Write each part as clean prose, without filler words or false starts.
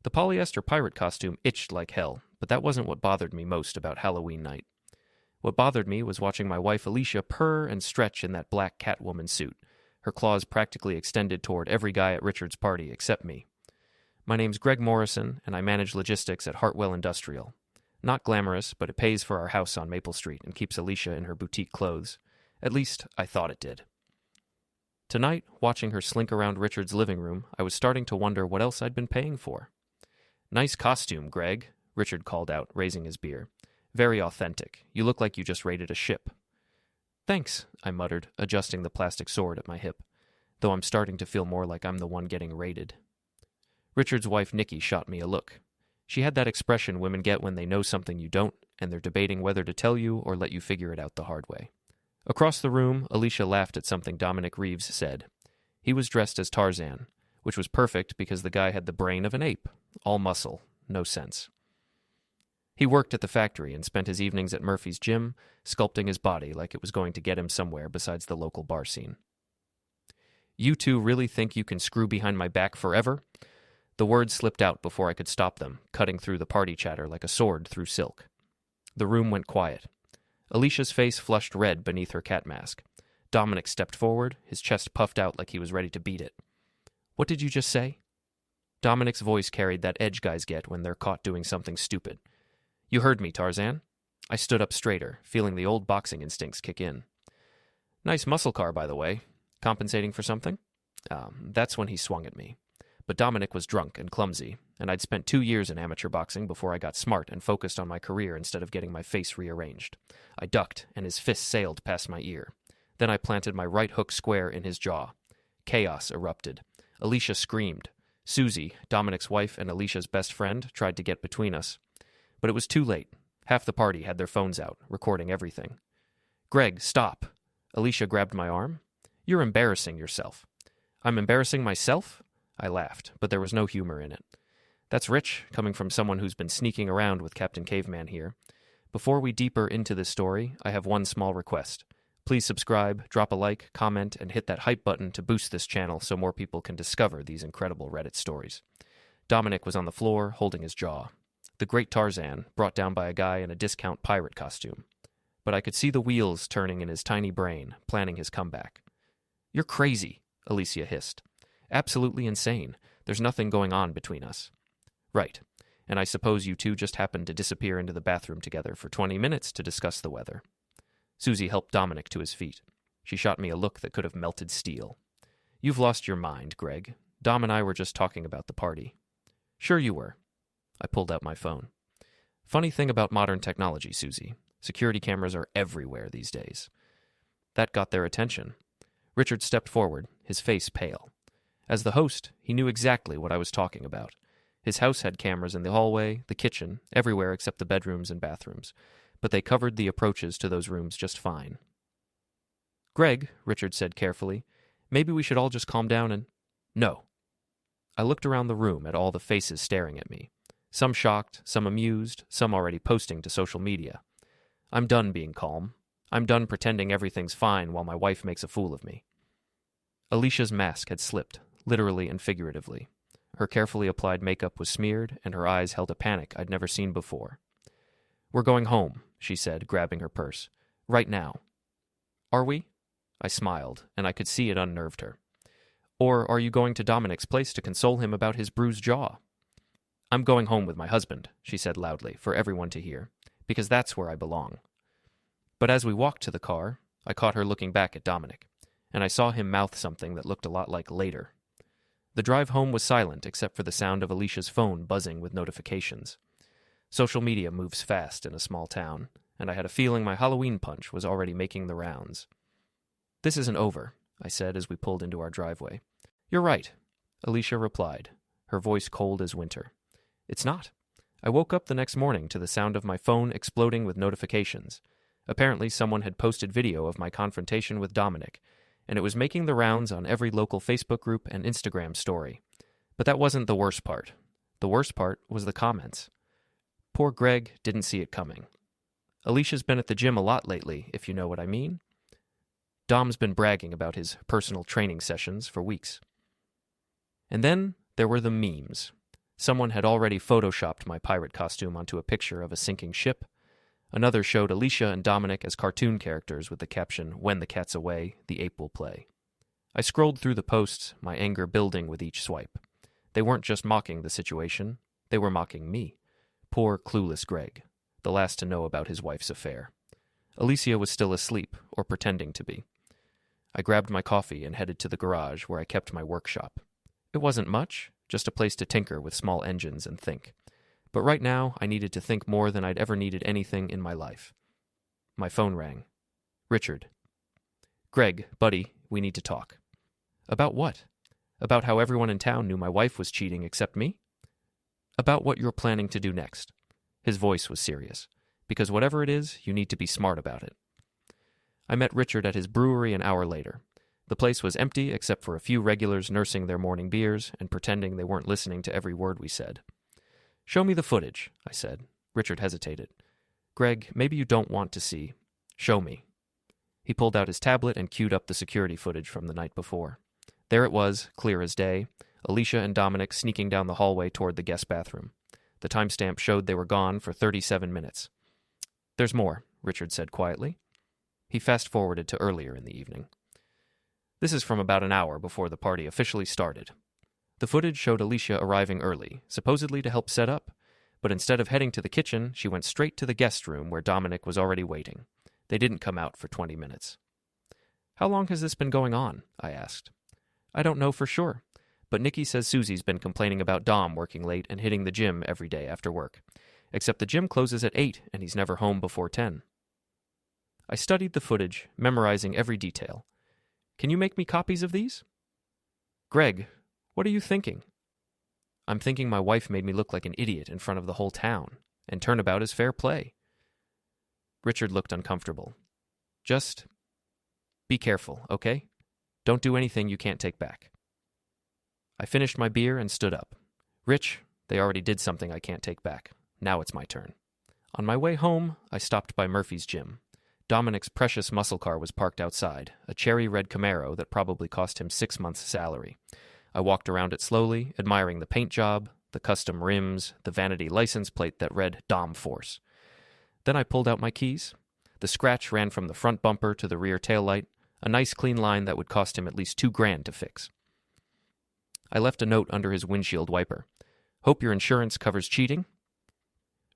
The polyester pirate costume itched like hell, but that wasn't what bothered me most about Halloween night. What bothered me was watching my wife Alicia purr and stretch in that black Catwoman suit, her claws practically extended toward every guy at Richard's party except me. My name's Greg Morrison, and I manage logistics at Hartwell Industrial. Not glamorous, but it pays for our house on Maple Street and keeps Alicia in her boutique clothes. At least, I thought it did. Tonight, watching her slink around Richard's living room, I was starting to wonder what else I'd been paying for. "Nice costume, Greg," Richard called out, raising his beer. "Very authentic. You look like you just raided a ship." "Thanks," I muttered, adjusting the plastic sword at my hip, though I'm starting to feel more like I'm the one getting raided. Richard's wife Nikki shot me a look. She had that expression women get when they know something you don't, and they're debating whether to tell you or let you figure it out the hard way. Across the room, Alicia laughed at something Dominic Reeves said. He was dressed as Tarzan, which was perfect because the guy had the brain of an ape. All muscle, no sense. He worked at the factory and spent his evenings at Murphy's gym, sculpting his body like it was going to get him somewhere besides the local bar scene. "You two really think you can screw behind my back forever?" The words slipped out before I could stop them, cutting through the party chatter like a sword through silk. The room went quiet. Alicia's face flushed red beneath her cat mask. Dominic stepped forward, his chest puffed out like he was ready to beat it. "What did you just say?" Dominic's voice carried that edge guys get when they're caught doing something stupid. "You heard me, Tarzan." I stood up straighter, feeling the old boxing instincts kick in. "Nice muscle car, by the way. Compensating for something?" That's when he swung at me. But Dominic was drunk and clumsy, and I'd spent 2 years in amateur boxing before I got smart and focused on my career instead of getting my face rearranged. I ducked, and his fist sailed past my ear. Then I planted my right hook square in his jaw. Chaos erupted. Alicia screamed. Susie, Dominic's wife and Alicia's best friend, tried to get between us. But it was too late. Half the party had their phones out, recording everything. "Greg, stop." Alicia grabbed my arm. "You're embarrassing yourself." "I'm embarrassing myself?" I laughed, but there was no humor in it. That's rich, coming from someone who's been sneaking around with Captain Caveman here. Before we deeper into this story, I have one small request. Please subscribe, drop a like, comment, and hit that hype button to boost this channel so more people can discover these incredible Reddit stories. Dominic was on the floor, holding his jaw. The great Tarzan, brought down by a guy in a discount pirate costume. But I could see the wheels turning in his tiny brain, planning his comeback. "You're crazy," Alicia hissed. "Absolutely insane. There's nothing going on between us." "Right. And I suppose you two just happened to disappear into the bathroom together for 20 minutes to discuss the weather." Susie helped Dominic to his feet. She shot me a look that could have melted steel. "You've lost your mind, Greg. Dom and I were just talking about the party." "Sure you were." I pulled out my phone. "Funny thing about modern technology, Susie. Security cameras are everywhere these days." That got their attention. Richard stepped forward, his face pale. As the host, he knew exactly what I was talking about. His house had cameras in the hallway, the kitchen, everywhere except the bedrooms and bathrooms, but they covered the approaches to those rooms just fine. "Greg," Richard said carefully, "maybe we should all just calm down and—" "No." I looked around the room at all the faces staring at me. Some shocked, some amused, some already posting to social media. I'm done being calm. I'm done pretending everything's fine while my wife makes a fool of me. Alicia's mask had slipped, literally and figuratively. Her carefully applied makeup was smeared, and her eyes held a panic I'd never seen before. "We're going home," she said, grabbing her purse. "Right now." "Are we?" I smiled, and I could see it unnerved her. "Or are you going to Dominic's place to console him about his bruised jaw?" "I'm going home with my husband," she said loudly, for everyone to hear, "because that's where I belong." But as we walked to the car, I caught her looking back at Dominic, and I saw him mouth something that looked a lot like later. The drive home was silent except for the sound of Alicia's phone buzzing with notifications. Social media moves fast in a small town, and I had a feeling my Halloween punch was already making the rounds. "This isn't over," I said as we pulled into our driveway. "You're right," Alicia replied, her voice cold as winter. "It's not." I woke up the next morning to the sound of my phone exploding with notifications. Apparently someone had posted video of my confrontation with Dominic, and it was making the rounds on every local Facebook group and Instagram story. But that wasn't the worst part. The worst part was the comments. Poor Greg didn't see it coming. "Alicia's been at the gym a lot lately, if you know what I mean." Dom's been bragging about his personal training sessions for weeks. And then there were the memes. Someone had already photoshopped my pirate costume onto a picture of a sinking ship. Another showed Alicia and Dominic as cartoon characters with the caption, "When the cat's away, the ape will play." I scrolled through the posts, my anger building with each swipe. They weren't just mocking the situation, they were mocking me. Poor, clueless Greg, the last to know about his wife's affair. Alicia was still asleep, or pretending to be. I grabbed my coffee and headed to the garage where I kept my workshop. It wasn't much, just a place to tinker with small engines and think. But right now, I needed to think more than I'd ever needed anything in my life. My phone rang. Richard. "Greg, buddy, we need to talk." "About what? About how everyone in town knew my wife was cheating except me?" "About what you're planning to do next." His voice was serious. "Because whatever it is, you need to be smart about it." I met Richard at his brewery an hour later. The place was empty except for a few regulars nursing their morning beers and pretending they weren't listening to every word we said. "Show me the footage," I said. Richard hesitated. "Greg, maybe you don't want to see. Show me." He pulled out his tablet and queued up the security footage from the night before. There it was, clear as day, Alicia and Dominic sneaking down the hallway toward the guest bathroom. The timestamp showed they were gone for 37 minutes. "There's more," Richard said quietly. He fast-forwarded to earlier in the evening. "This is from about an hour before the party officially started." The footage showed Alicia arriving early, supposedly to help set up, but instead of heading to the kitchen, she went straight to the guest room where Dominic was already waiting. They didn't come out for 20 minutes. "How long has this been going on?" I asked. "I don't know for sure, but Nikki says Susie's been complaining about Dom working late and hitting the gym every day after work. Except the gym closes at 8 and he's never home before 10. I studied the footage, memorizing every detail. "Can you make me copies of these?" "Greg, what are you thinking?" "I'm thinking my wife made me look like an idiot in front of the whole town, and turnabout is fair play." Richard looked uncomfortable. "Just be careful, okay? Don't do anything you can't take back." I finished my beer and stood up. "Rich, they already did something I can't take back. Now it's my turn." On my way home, I stopped by Murphy's gym. Dominic's precious muscle car was parked outside, a cherry red Camaro that probably cost him 6 months' salary. I walked around it slowly, admiring the paint job, the custom rims, the vanity license plate that read Dom Force. Then I pulled out my keys. The scratch ran from the front bumper to the rear taillight, a nice clean line that would cost him at least $2,000 to fix. I left a note under his windshield wiper. "Hope your insurance covers cheating."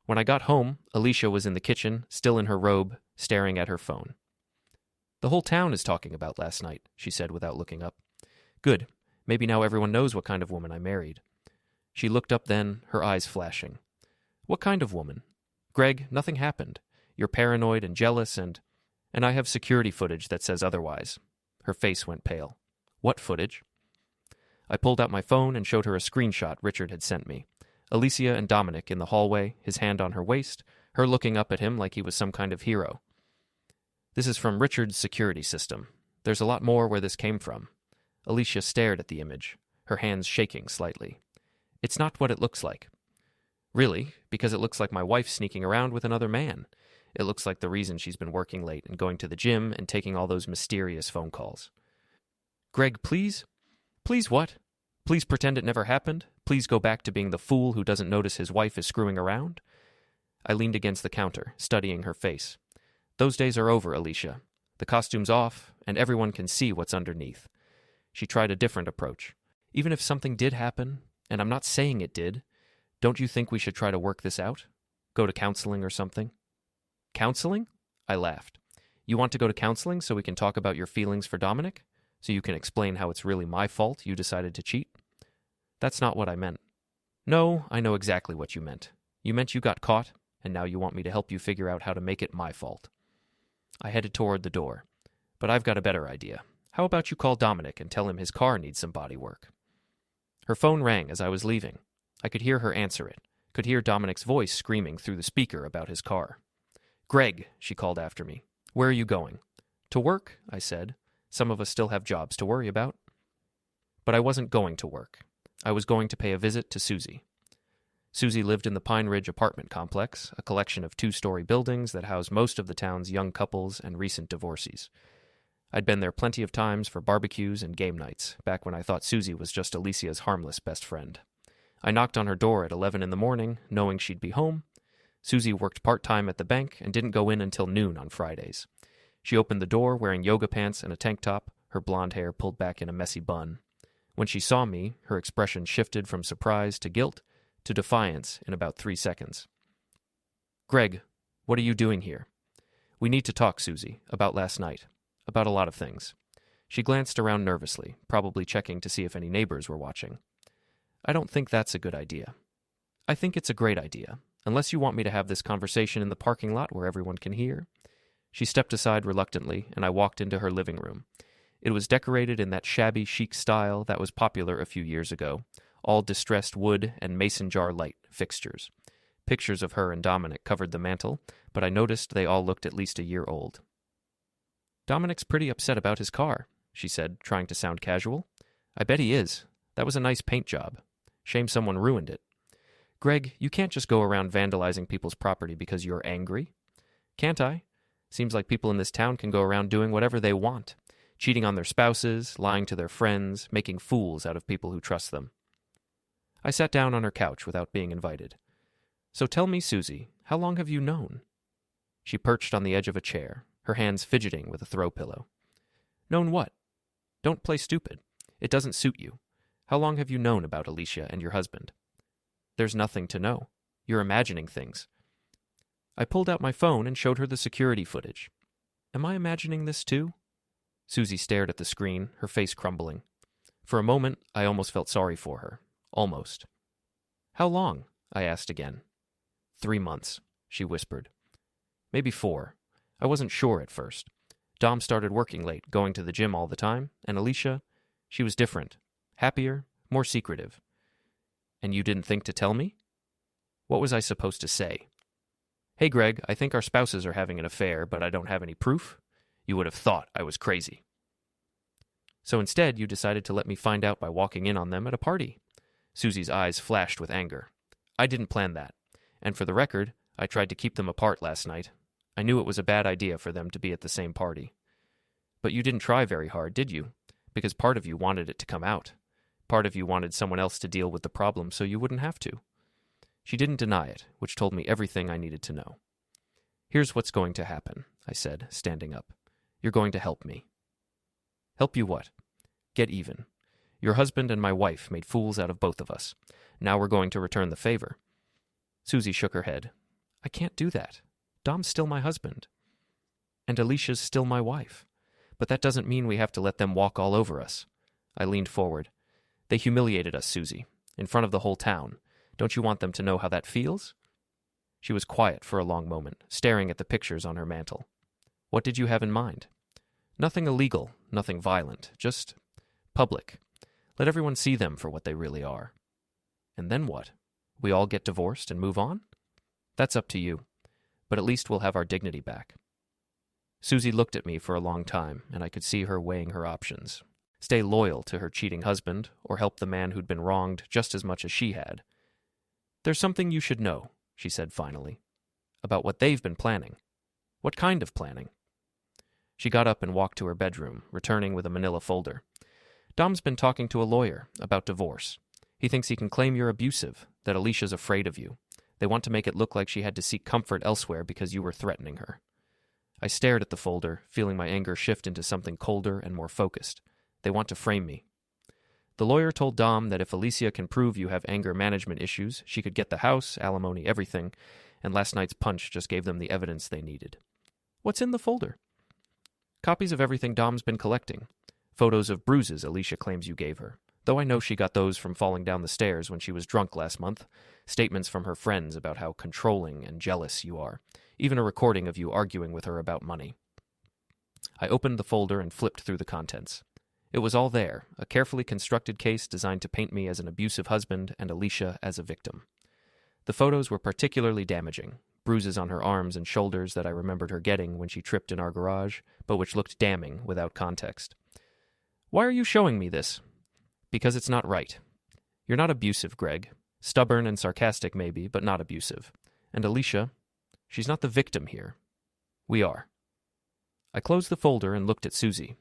When I got home, Alicia was in the kitchen, still in her robe, staring at her phone. "The whole town is talking about last night," she said without looking up. "Good. Maybe now everyone knows what kind of woman I married." She looked up then, her eyes flashing. "What kind of woman?" "Greg, nothing happened. You're paranoid and jealous and I have security footage that says otherwise." Her face went pale. "What footage?" I pulled out my phone and showed her a screenshot Richard had sent me. Alicia and Dominic in the hallway, his hand on her waist, her looking up at him like he was some kind of hero. "This is from Richard's security system. There's a lot more where this came from." Alicia stared at the image, her hands shaking slightly. "It's not what it looks like." "Really? Because it looks like my wife sneaking around with another man. It looks like the reason she's been working late and going to the gym and taking all those mysterious phone calls." "Greg, please?" "Please what? Please pretend it never happened? Please go back to being the fool who doesn't notice his wife is screwing around?" I leaned against the counter, studying her face. "Those days are over, Alicia. The costume's off, and everyone can see what's underneath." She tried a different approach. "Even if something did happen, and I'm not saying it did, don't you think we should try to work this out? Go to counseling or something?" "Counseling?" I laughed. "You want to go to counseling so we can talk about your feelings for Dominic? So you can explain how it's really my fault you decided to cheat?" "That's not what I meant." "No, I know exactly what you meant. You meant you got caught, and now you want me to help you figure out how to make it my fault." I headed toward the door. "But I've got a better idea. How about you call Dominic and tell him his car needs some body work?" Her phone rang as I was leaving. I could hear her answer it, could hear Dominic's voice screaming through the speaker about his car. "Greg," she called after me. "Where are you going?" "To work," I said. "Some of us still have jobs to worry about." But I wasn't going to work. I was going to pay a visit to Susie. Susie lived in the Pine Ridge apartment complex, a collection of 2-story buildings that housed most of the town's young couples and recent divorcees. I'd been there plenty of times for barbecues and game nights, back when I thought Susie was just Alicia's harmless best friend. I knocked on her door at 11 in the morning, knowing she'd be home. Susie worked part-time at the bank and didn't go in until noon on Fridays. She opened the door wearing yoga pants and a tank top, her blonde hair pulled back in a messy bun. When she saw me, her expression shifted from surprise to guilt to defiance in about 3 seconds. "Greg, what are you doing here?" "We need to talk, Susie, about last night. About a lot of things." She glanced around nervously, probably checking to see if any neighbors were watching. "I don't think that's a good idea." "I think it's a great idea, unless you want me to have this conversation in the parking lot where everyone can hear." She stepped aside reluctantly, and I walked into her living room. It was decorated in that shabby chic style that was popular a few years ago, all distressed wood and mason jar light fixtures. Pictures of her and Dominic covered the mantel, but I noticed they all looked at least a year old. "Dominic's pretty upset about his car," she said, trying to sound casual. "I bet he is. That was a nice paint job. Shame someone ruined it." "Greg, you can't just go around vandalizing people's property because you're angry." "Can't I? Seems like people in this town can go around doing whatever they want. Cheating on their spouses, lying to their friends, making fools out of people who trust them." I sat down on her couch without being invited. "So tell me, Susie, how long have you known?" She perched on the edge of a chair, her hands fidgeting with a throw pillow. "Known what? Don't play stupid. It doesn't suit you. How long have you known about Alicia and your husband?" "There's nothing to know. You're imagining things." I pulled out my phone and showed her the security footage. "Am I imagining this too?" Susie stared at the screen, her face crumbling. For a moment, I almost felt sorry for her. Almost. "How long?" I asked again. 3 months, she whispered. Maybe 4. I wasn't sure at first. Dom started working late, going to the gym all the time, and Alicia, she was different. Happier, more secretive. "And you didn't think to tell me?" What was I supposed to say? "Hey, Greg, I think our spouses are having an affair, but I don't have any proof." You would have thought I was crazy. "So instead, you decided to let me find out by walking in on them at a party." Susie's eyes flashed with anger. "I didn't plan that. And for the record, I tried to keep them apart last night. I knew it was a bad idea for them to be at the same party." "But you didn't try very hard, did you? Because part of you wanted it to come out. Part of you wanted someone else to deal with the problem so you wouldn't have to." She didn't deny it, which told me everything I needed to know. "Here's what's going to happen," I said, standing up. "You're going to help me." "Help you what?" "Get even. Your husband and my wife made fools out of both of us. Now we're going to return the favor." Susie shook her head. "I can't do that. Dom's still my husband. And Alicia's still my wife. But that doesn't mean we have to let them walk all over us." I leaned forward. "They humiliated us, Susie, in front of the whole town. Don't you want them to know how that feels?" She was quiet for a long moment, staring at the pictures on her mantel. "What did you have in mind?" "Nothing illegal, nothing violent, just public. Let everyone see them for what they really are." "And then what? We all get divorced and move on?" "That's up to you. But at least we'll have our dignity back." Susie looked at me for a long time, and I could see her weighing her options. Stay loyal to her cheating husband, or help the man who'd been wronged just as much as she had. "There's something you should know," she said finally, "about what they've been planning." "What kind of planning?" She got up and walked to her bedroom, returning with a manila folder. "Dom's been talking to a lawyer about divorce. He thinks he can claim you're abusive, that Alicia's afraid of you. They want to make it look like she had to seek comfort elsewhere because you were threatening her." I stared at the folder, feeling my anger shift into something colder and more focused. They want to frame me. "The lawyer told Dom that if Alicia can prove you have anger management issues, she could get the house, alimony, everything, and last night's punch just gave them the evidence they needed." "What's in the folder?" "Copies of everything Dom's been collecting. Photos of bruises Alicia claims you gave her, though I know she got those from falling down the stairs when she was drunk last month. Statements from her friends about how controlling and jealous you are. Even a recording of you arguing with her about money." I opened the folder and flipped through the contents. It was all there, a carefully constructed case designed to paint me as an abusive husband and Alicia as a victim. The photos were particularly damaging, bruises on her arms and shoulders that I remembered her getting when she tripped in our garage, but which looked damning without context. "Why are you showing me this?" "Because it's not right. You're not abusive, Greg. Stubborn and sarcastic maybe, but not abusive. And Alicia, she's not the victim here. We are." I closed the folder and looked at Susie.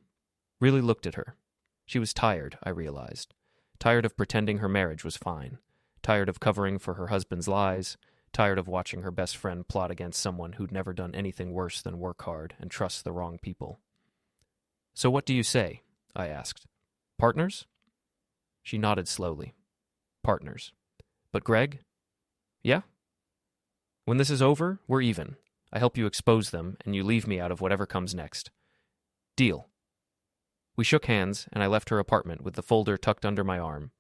Really looked at her. She was tired, I realized. Tired of pretending her marriage was fine. tired of covering for her husband's lies, tired of watching her best friend plot against someone who'd never done anything worse than work hard and trust the wrong people. "So what do you say?" I asked. "Partners?" She nodded slowly. "Partners. But Greg?" "Yeah?" "When this is over, we're even. I help you expose them, and you leave me out of whatever comes next. Deal." We shook hands, and I left her apartment with the folder tucked under my arm.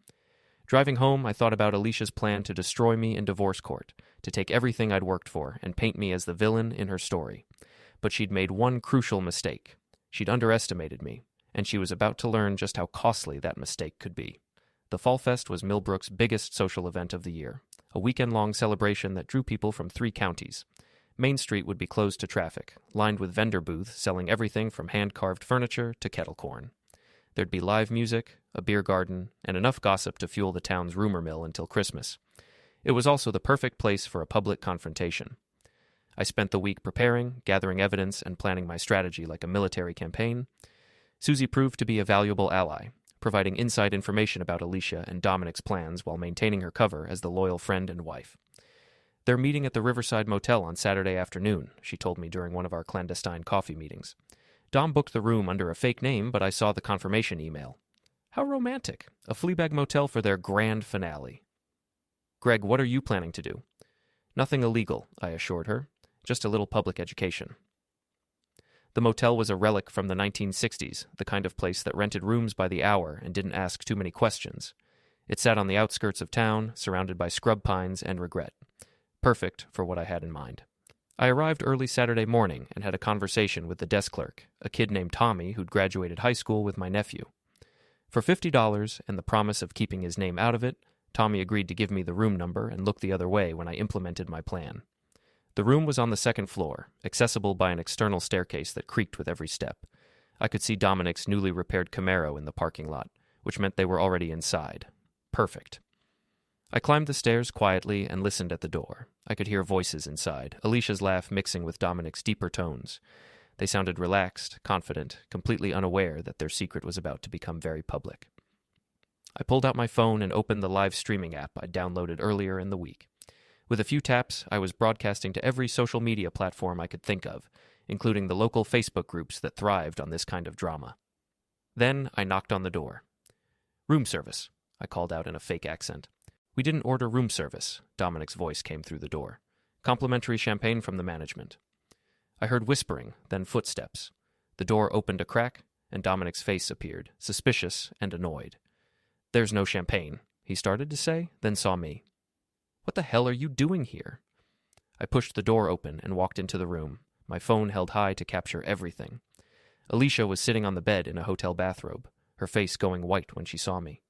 Driving home, I thought about Alicia's plan to destroy me in divorce court, to take everything I'd worked for and paint me as the villain in her story. But she'd made one crucial mistake. She'd underestimated me, and she was about to learn just how costly that mistake could be. The Fall Fest was Millbrook's biggest social event of the year, a weekend-long celebration that drew people from 3 counties. Main Street would be closed to traffic, lined with vendor booths selling everything from hand-carved furniture to kettle corn. There'd be live music, a beer garden, and enough gossip to fuel the town's rumor mill until Christmas. It was also the perfect place for a public confrontation. I spent the week preparing, gathering evidence, and planning my strategy like a military campaign. Susie proved to be a valuable ally, providing inside information about Alicia and Dominic's plans while maintaining her cover as the loyal friend and wife. "They're meeting at the Riverside Motel on Saturday afternoon," she told me during one of our clandestine coffee meetings. "Dom booked the room under a fake name, but I saw the confirmation email. How romantic. A Fleabag motel for their grand finale." "Greg, what are you planning to do?" "Nothing illegal," I assured her. "Just a little public education." The motel was a relic from the 1960s, the kind of place that rented rooms by the hour and didn't ask too many questions. It sat on the outskirts of town, surrounded by scrub pines and regret. Perfect for what I had in mind. I arrived early Saturday morning and had a conversation with the desk clerk, a kid named Tommy who'd graduated high school with my nephew. For $50 and the promise of keeping his name out of it, Tommy agreed to give me the room number and look the other way when I implemented my plan. The room was on the 2nd floor, accessible by an external staircase that creaked with every step. I could see Dominic's newly repaired Camaro in the parking lot, which meant they were already inside. Perfect. I climbed the stairs quietly and listened at the door. I could hear voices inside, Alicia's laugh mixing with Dominic's deeper tones. They sounded relaxed, confident, completely unaware that their secret was about to become very public. I pulled out my phone and opened the live streaming app I'd downloaded earlier in the week. With a few taps, I was broadcasting to every social media platform I could think of, including the local Facebook groups that thrived on this kind of drama. Then I knocked on the door. "Room service," I called out in a fake accent. "We didn't order room service," Dominic's voice came through the door. "Complimentary champagne from the management." I heard whispering, then footsteps. The door opened a crack, and Dominic's face appeared, suspicious and annoyed. "There's no champagne," he started to say, then saw me. "What the hell are you doing here?" I pushed the door open and walked into the room, my phone held high to capture everything. Alicia was sitting on the bed in a hotel bathrobe, her face going white when she saw me.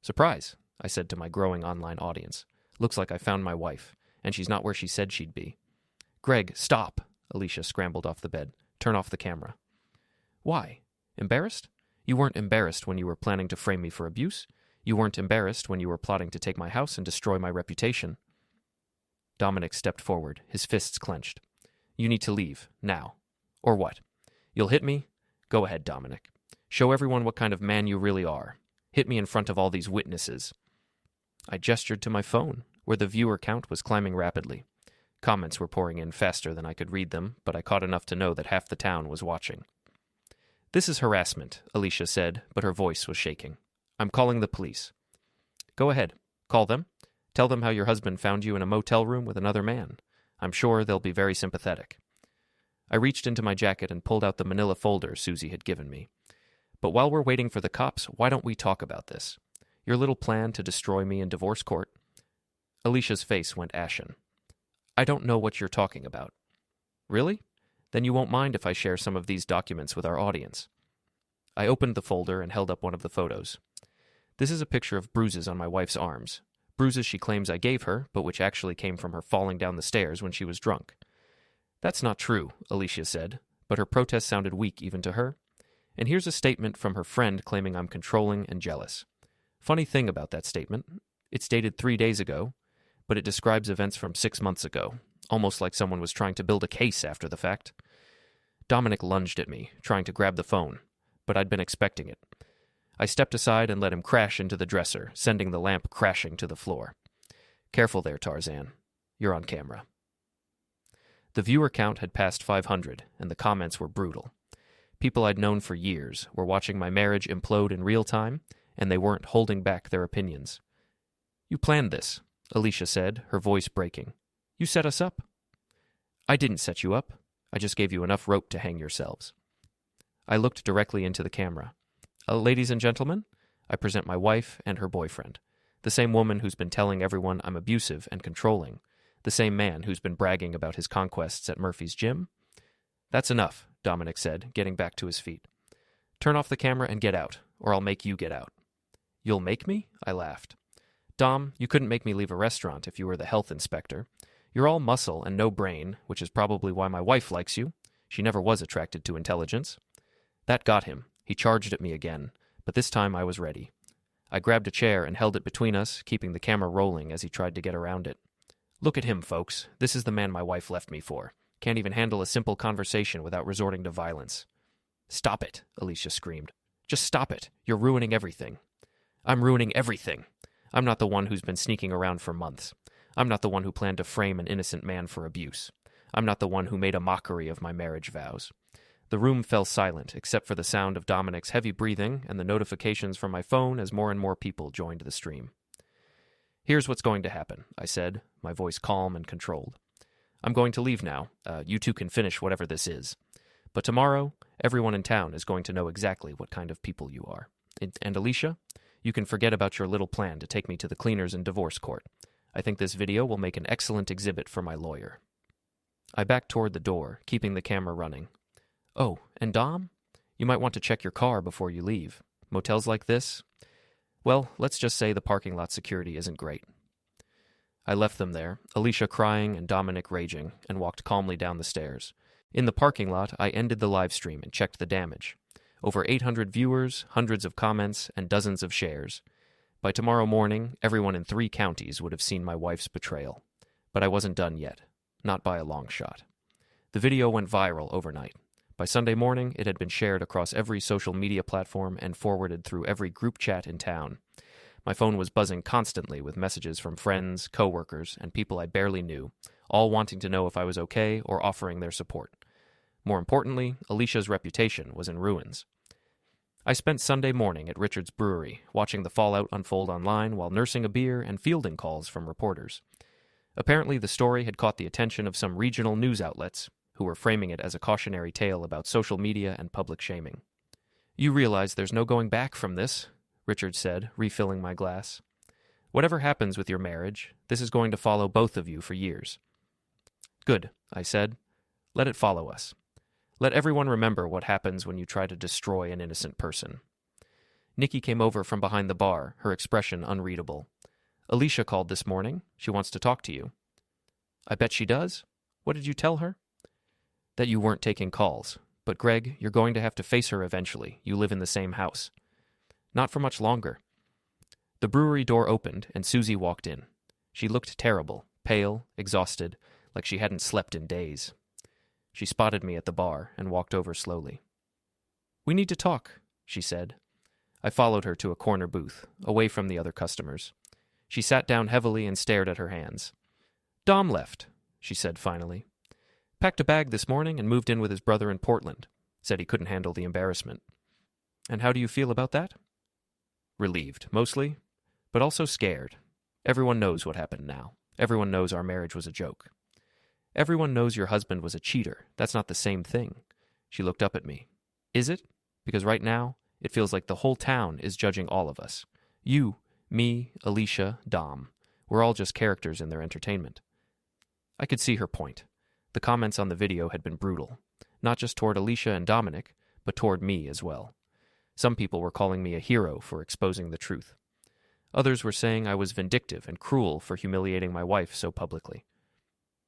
"Surprise," I said to my growing online audience. "Looks like I found my wife, and she's not where she said she'd be." "Greg, stop!" Alicia scrambled off the bed. "Turn off the camera." "Why? Embarrassed? You weren't embarrassed when you were planning to frame me for abuse. You weren't embarrassed when you were plotting to take my house and destroy my reputation." Dominic stepped forward, his fists clenched. "You need to leave, now. Or what? You'll hit me? Go ahead, Dominic. Show everyone what kind of man you really are. Hit me in front of all these witnesses." I gestured to my phone, where the viewer count was climbing rapidly. Comments were pouring in faster than I could read them, but I caught enough to know that half the town was watching. "This is harassment," Alicia said, but her voice was shaking. "I'm calling the police." "Go ahead. Call them. Tell them how your husband found you in a motel room with another man. I'm sure they'll be very sympathetic." I reached into my jacket and pulled out the manila folder Susie had given me. "But while we're waiting for the cops, why don't we talk about this? Your little plan to destroy me in divorce court?" Alicia's face went ashen. "I don't know what you're talking about." "Really? Then you won't mind if I share some of these documents with our audience." I opened the folder and held up one of the photos. This is a picture of bruises on my wife's arms. Bruises she claims I gave her, but which actually came from her falling down the stairs when she was drunk. "That's not true," Alicia said, but her protest sounded weak even to her. "And here's a statement from her friend claiming I'm controlling and jealous. Funny thing about that statement, it's dated 3 days ago, but it describes events from 6 months ago, almost like someone was trying to build a case after the fact." Dominic lunged at me, trying to grab the phone, but I'd been expecting it. I stepped aside and let him crash into the dresser, sending the lamp crashing to the floor. Careful there, Tarzan. You're on camera. The viewer count had passed 500, and the comments were brutal. People I'd known for years were watching my marriage implode in real time, and they weren't holding back their opinions. You planned this, Alicia said, her voice breaking. You set us up. I didn't set you up. I just gave you enough rope to hang yourselves. I looked directly into the camera. Ladies and gentlemen, I present my wife and her boyfriend, the same woman who's been telling everyone I'm abusive and controlling, the same man who's been bragging about his conquests at Murphy's gym. That's enough, Dominic said, getting back to his feet. Turn off the camera and get out, or I'll make you get out. You'll make me? I laughed. Dom, you couldn't make me leave a restaurant if you were the health inspector. You're all muscle and no brain, which is probably why my wife likes you. She never was attracted to intelligence. That got him. He charged at me again, but this time I was ready. I grabbed a chair and held it between us, keeping the camera rolling as he tried to get around it. Look at him, folks. This is the man my wife left me for. Can't even handle a simple conversation without resorting to violence. Stop it, Alicia screamed. Just stop it. You're ruining everything. I'm ruining everything. I'm not the one who's been sneaking around for months. I'm not the one who planned to frame an innocent man for abuse. I'm not the one who made a mockery of my marriage vows. The room fell silent, except for the sound of Dominic's heavy breathing and the notifications from my phone as more and more people joined the stream. Here's what's going to happen, I said, my voice calm and controlled. I'm going to leave now. You two can finish whatever this is. But tomorrow, everyone in town is going to know exactly what kind of people you are. And Alicia, you can forget about your little plan to take me to the cleaners and divorce court. I think this video will make an excellent exhibit for my lawyer. I backed toward the door, keeping the camera running. Oh, and Dom? You might want to check your car before you leave. Motels like this? Well, let's just say the parking lot security isn't great. I left them there, Alicia crying and Dominic raging, and walked calmly down the stairs. In the parking lot, I ended the live stream and checked the damage. Over 800 viewers, hundreds of comments, and dozens of shares. By tomorrow morning, everyone in 3 counties would have seen my wife's betrayal. But I wasn't done yet. Not by a long shot. The video went viral overnight. By Sunday morning, it had been shared across every social media platform and forwarded through every group chat in town. My phone was buzzing constantly with messages from friends, coworkers, and people I barely knew, all wanting to know if I was okay or offering their support. More importantly, Alicia's reputation was in ruins. I spent Sunday morning at Richard's Brewery, watching the fallout unfold online while nursing a beer and fielding calls from reporters. Apparently, the story had caught the attention of some regional news outlets, who were framing it as a cautionary tale about social media and public shaming. You realize there's no going back from this, Richard said, refilling my glass. Whatever happens with your marriage, this is going to follow both of you for years. Good, I said. Let it follow us. Let everyone remember what happens when you try to destroy an innocent person. Nikki came over from behind the bar, her expression unreadable. Alicia called this morning. She wants to talk to you. I bet she does. What did you tell her? That you weren't taking calls. But Greg, you're going to have to face her eventually. You live in the same house. Not for much longer. The brewery door opened, and Susie walked in. She looked terrible, pale, exhausted, like she hadn't slept in days. She spotted me at the bar and walked over slowly. We need to talk, she said. I followed her to a corner booth, away from the other customers. She sat down heavily and stared at her hands. Dom left, she said finally. Packed a bag this morning and moved in with his brother in Portland. Said he couldn't handle the embarrassment. And how do you feel about that? Relieved, mostly, but also scared. Everyone knows what happened now. Everyone knows our marriage was a joke. Everyone knows your husband was a cheater. That's not the same thing. She looked up at me. Is it? Because right now, it feels like the whole town is judging all of us. You, me, Alicia, Dom. We're all just characters in their entertainment. I could see her point. The comments on the video had been brutal. Not just toward Alicia and Dominic, but toward me as well. Some people were calling me a hero for exposing the truth. Others were saying I was vindictive and cruel for humiliating my wife so publicly.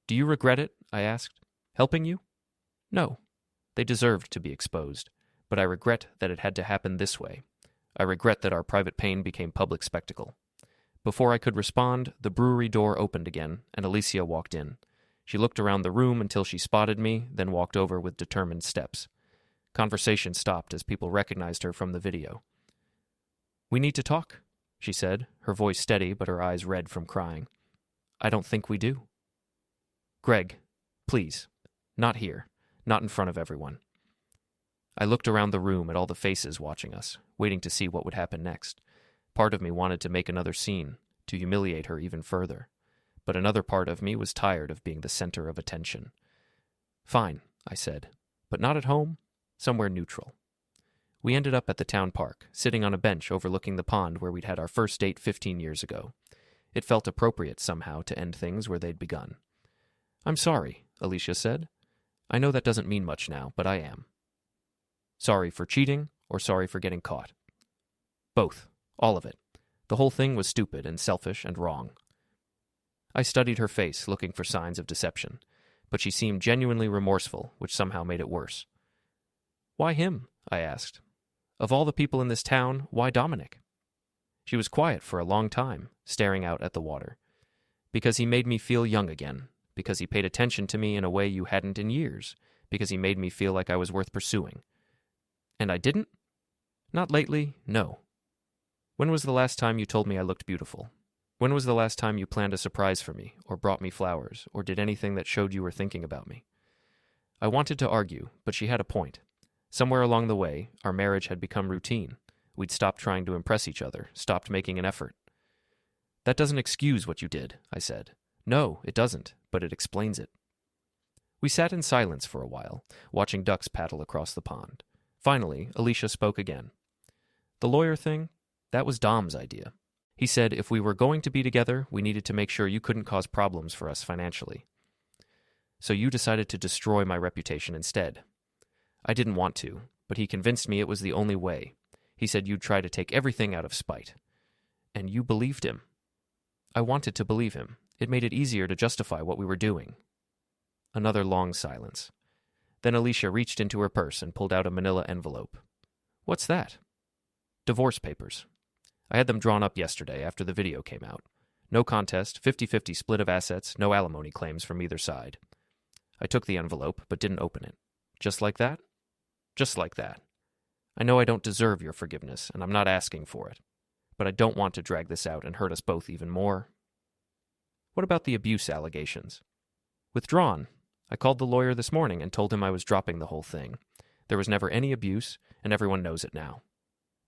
Do you regret it? I asked. Helping you? No. They deserved to be exposed, but I regret that it had to happen this way. I regret that our private pain became public spectacle. Before I could respond, the brewery door opened again, and Alicia walked in. She looked around the room until she spotted me, then walked over with determined steps. Conversation stopped as people recognized her from the video. We need to talk, she said, her voice steady but her eyes red from crying. I don't think we do. Greg, please, not here, not in front of everyone. I looked around the room at all the faces watching us, waiting to see what would happen next. Part of me wanted to make another scene, to humiliate her even further. But another part of me was tired of being the center of attention. Fine, I said, but not at home, somewhere neutral. We ended up at the town park, sitting on a bench overlooking the pond where we'd had our first date 15 years ago. It felt appropriate somehow to end things where they'd begun. I'm sorry, Alicia said. I know that doesn't mean much now, but I am. Sorry for cheating, or sorry for getting caught? Both, all of it. The whole thing was stupid and selfish and wrong. I studied her face, looking for signs of deception, but she seemed genuinely remorseful, which somehow made it worse. Why him? I asked. Of all the people in this town, why Dominic? She was quiet for a long time, staring out at the water. Because he made me feel young again, because he paid attention to me in a way you hadn't in years, because he made me feel like I was worth pursuing. And I didn't? Not lately, no. When was the last time you told me I looked beautiful? When was the last time you planned a surprise for me, or brought me flowers, or did anything that showed you were thinking about me? I wanted to argue, but she had a point. Somewhere along the way, our marriage had become routine. We'd stopped trying to impress each other, stopped making an effort. That doesn't excuse what you did, I said. No, it doesn't, but it explains it. We sat in silence for a while, watching ducks paddle across the pond. Finally, Alicia spoke again. The lawyer thing, that was Dom's idea. He said if we were going to be together, we needed to make sure you couldn't cause problems for us financially. So you decided to destroy my reputation instead. I didn't want to, but he convinced me it was the only way. He said you'd try to take everything out of spite. And you believed him. I wanted to believe him. It made it easier to justify what we were doing. Another long silence. Then Alicia reached into her purse and pulled out a manila envelope. What's that? Divorce papers. I had them drawn up yesterday after the video came out. No contest, 50-50 split of assets, no alimony claims from either side. I took the envelope, but didn't open it. Just like that? Just like that. I know I don't deserve your forgiveness, and I'm not asking for it. But I don't want to drag this out and hurt us both even more. What about the abuse allegations? Withdrawn. I called the lawyer this morning and told him I was dropping the whole thing. There was never any abuse, and everyone knows it now.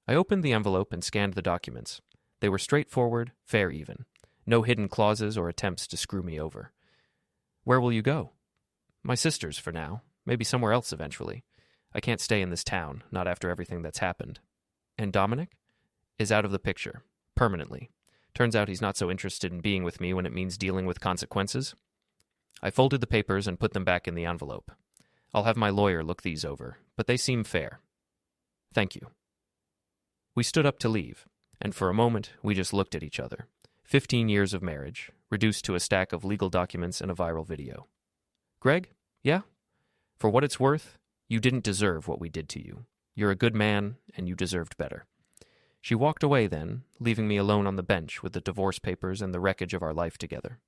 I opened the envelope and scanned the documents. They were straightforward, fair even. No hidden clauses or attempts to screw me over. Where will you go? My sister's for now. Maybe somewhere else eventually. I can't stay in this town, not after everything that's happened. And Dominic? Is out of the picture. Permanently. Turns out he's not so interested in being with me when it means dealing with consequences. I folded the papers and put them back in the envelope. I'll have my lawyer look these over, but they seem fair. Thank you. We stood up to leave, and for a moment we just looked at each other. 15 years of marriage, reduced to a stack of legal documents and a viral video. Greg? Yeah? For what it's worth, you didn't deserve what we did to you. You're a good man, and you deserved better. She walked away then, leaving me alone on the bench with the divorce papers and the wreckage of our life together.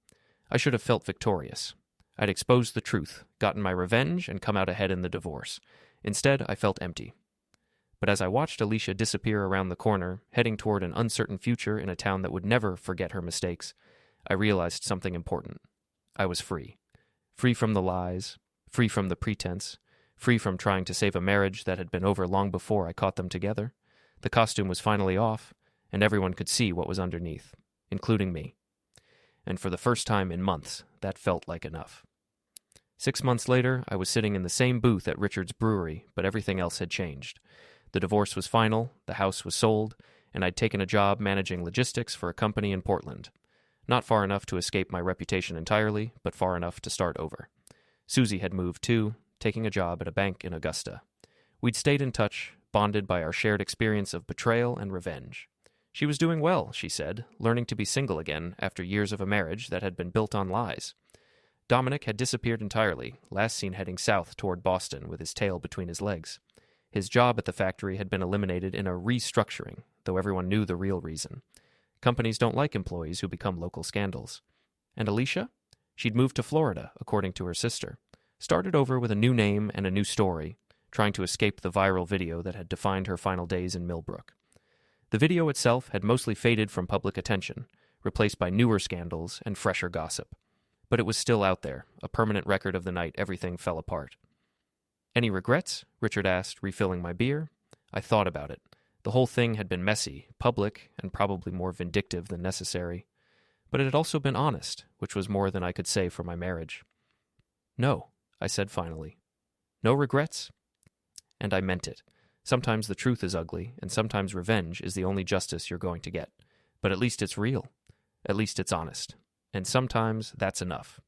I should have felt victorious. I'd exposed the truth, gotten my revenge, and come out ahead in the divorce. Instead, I felt empty. But as I watched Alicia disappear around the corner, heading toward an uncertain future in a town that would never forget her mistakes, I realized something important. I was free. Free from the lies, free from the pretense, free from trying to save a marriage that had been over long before I caught them together. The costume was finally off, and everyone could see what was underneath, including me. And for the first time in months, that felt like enough. 6 months later, I was sitting in the same booth at Richard's brewery, but everything else had changed. The divorce was final, the house was sold, and I'd taken a job managing logistics for a company in Portland. Not far enough to escape my reputation entirely, but far enough to start over. Susie had moved too, taking a job at a bank in Augusta. We'd stayed in touch, bonded by our shared experience of betrayal and revenge. She was doing well, she said, learning to be single again after years of a marriage that had been built on lies. Dominic had disappeared entirely, last seen heading south toward Boston with his tail between his legs. His job at the factory had been eliminated in a restructuring, though everyone knew the real reason. Companies don't like employees who become local scandals. And Alicia? She'd moved to Florida, according to her sister. Started over with a new name and a new story, trying to escape the viral video that had defined her final days in Millbrook. The video itself had mostly faded from public attention, replaced by newer scandals and fresher gossip. But it was still out there, a permanent record of the night everything fell apart. "Any regrets?" Richard asked, refilling my beer. I thought about it. The whole thing had been messy, public, and probably more vindictive than necessary. But it had also been honest, which was more than I could say for my marriage. "No," I said finally. "No regrets?" And I meant it. Sometimes the truth is ugly, and sometimes revenge is the only justice you're going to get. But at least it's real. At least it's honest. And sometimes that's enough.